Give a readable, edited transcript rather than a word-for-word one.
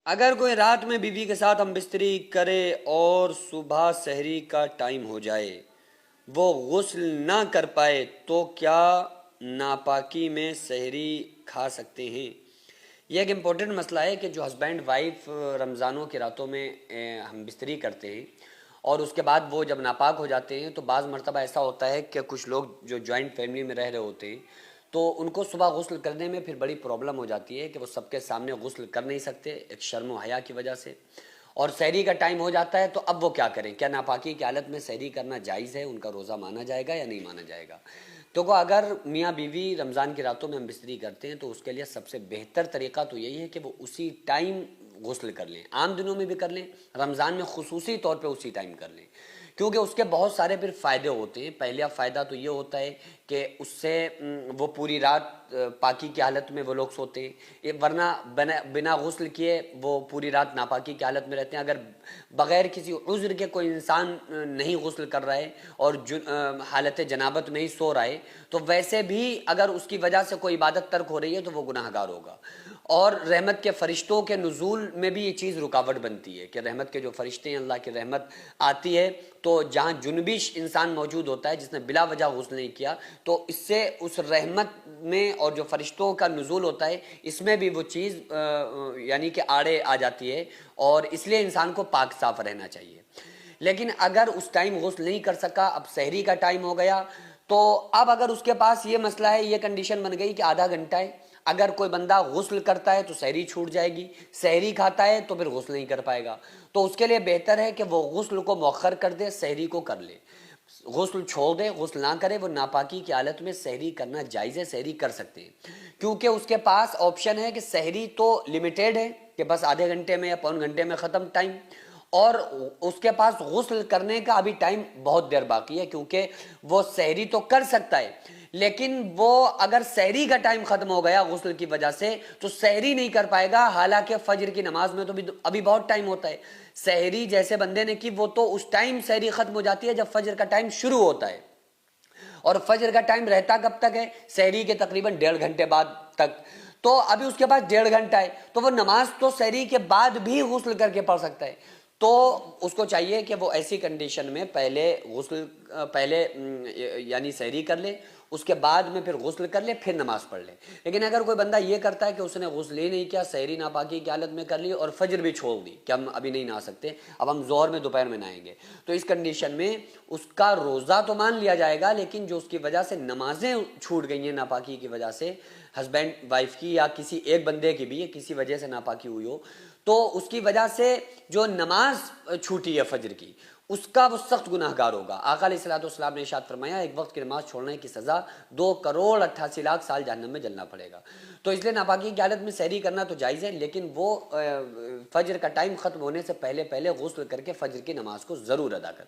अगर कोई रात में बीवी के साथ हम बिस्तरी करे और सुबह सहरी का टाइम हो जाए, वो गुस्ल ना कर पाए, तो क्या नापाकी में सहरी खा सकते हैं? यह एक इम्पोर्टेंट मसला है कि जो हस्बैंड वाइफ रमज़ानों की रातों में हम बिस्तरी करते हैं और उसके बाद वो जब नापाक हो जाते हैं, तो बाज़ मरतबा ऐसा होता है कि कुछ लोग जो जॉइंट फैमिली में रह रहे होते हैं, तो उनको सुबह गुस्ल करने में फिर बड़ी प्रॉब्लम हो जाती है कि वो सबके सामने गुस्ल कर नहीं सकते, एक शर्म व हया की वजह से। और सहरी का टाइम हो जाता है, तो अब वो क्या करें? क्या नापाकी की हालत में सहरी करना जायज़ है? उनका रोज़ा माना जाएगा या नहीं माना जाएगा? तो अगर मियाँ बीवी रमज़ान की रातों में हम बिस्तरी करते हैं, तो उसके लिए सबसे बेहतर तरीका तो यही है कि वो उसी टाइम गुस्ल कर लें। आम दिनों में भी कर लें, रमज़ान में खुसूसी तौर पे उसी टाइम कर लें, क्योंकि उसके बहुत सारे फिर फ़ायदे होते हैं। पहला फ़ायदा तो ये होता है कि उससे वो पूरी रात पाकी की हालत में वो लोग सोते हैं, ये वरना बिना गुस्ल किए वो पूरी रात नापाकी की हालत में रहते हैं। अगर बग़ैर किसी उज़्र के कोई इंसान नहीं गुस्ल कर रहा है और हालत जनाबत में ही सो रहा है, तो वैसे भी अगर उसकी वजह से कोई इबादत तर्क हो रही है, तो वो गुनाहगार होगा। और रहमत के फ़रिश्तों के नुज़ूल में भी ये चीज़ रुकावट बनती है कि रहमत के जो फ़रिश्ते हैं, अल्लाह की रहमत आती है, तो जहाँ जुनबिश इंसान मौजूद होता है जिसने बिला वजह गुस्ल नहीं किया, तो इससे उस रहमत में और जो फ़रिश्तों का नुज़ूल होता है, इसमें भी वो चीज़ यानी कि आड़े आ जाती है, और इसलिए इंसान को पाक साफ रहना चाहिए। लेकिन अगर उस टाइम गुस्ल नहीं कर सका, अब सहरी का टाइम हो गया, तो अब अगर उसके पास ये मसला है, ये कंडीशन बन गई कि आधा घंटा है, अगर कोई बंदा गुस्ल करता है तो सहरी छूट जाएगी, सहरी खाता है तो फिर गुस्ल नहीं कर पाएगा। तो उसके लिए बेहतर है कि वो गुस्ल को मौखर कर दे, सहरी को कर ले। गुस्ल छोड़ दे, गुस्ल ना करे, वो नापाकी की हालत में सहरी करना जायज़ है, सहरी कर सकते हैं, क्योंकि उसके पास ऑप्शन है कि सहरी तो लिमिटेड है कि बस आधे घंटे में या पौन घंटे में ख़त्म टाइम, और उसके पास गुस्ल करने का अभी टाइम बहुत देर बाकी है, क्योंकि वो सहरी तो कर सकता है, लेकिन वो अगर सहरी का टाइम खत्म हो गया गुस्ल की वजह से, तो सहरी नहीं कर पाएगा। हालांकि फजर की नमाज में तो अभी बहुत टाइम होता है। सहरी जैसे बंदे ने की, वो तो उस टाइम सहरी खत्म हो जाती है जब फजर का टाइम शुरू होता है, और फजर का टाइम रहता कब तक है? सहरी के तकरीबन 1.5 घंटे बाद तक। तो अभी उसके पास 1.5 घंटा है, तो वो नमाज तो सहरी के बाद भी गुस्ल करके पढ़ सकता है। तो उसको चाहिए कि वो ऐसी कंडीशन में पहले यानी सहरी कर ले, उसके बाद में फिर गुस्ल कर ले, फिर नमाज पढ़ ले। लेकिन अगर कोई बंदा ये करता है कि उसने गुस्ल ही नहीं किया, सहरी नापाकी की हालत में कर ली और फजर भी छोड़ दी कि हम अभी नहीं नहा सकते, अब हम जोहर में दोपहर में नहाएंगे, तो इस कंडीशन में उसका रोज़ा तो मान लिया जाएगा, लेकिन जो उसकी वजह से नमाजें छूट गई हैं नापाकी की वजह से, हस्बैंड वाइफ की या किसी एक बंदे की भी किसी वजह से नापाकी हुई हो, तो उसकी वजह से जो नमाज छूटी है फजर की, उसका वो सख्त गुनाहगार होगा। आका अलैहिस्सलाम ने इरशाद फरमाया, एक वक्त की नमाज छोड़ने की सज़ा 2,88,00,000 साल जहन्नम में जलना पड़ेगा। तो इसलिए नापाकी की हालत में सहरी करना तो जायज़ है, लेकिन वो फजर का टाइम ख़त्म होने से पहले पहले गुस्ल करके फजर की नमाज को ज़रूर अदा कर।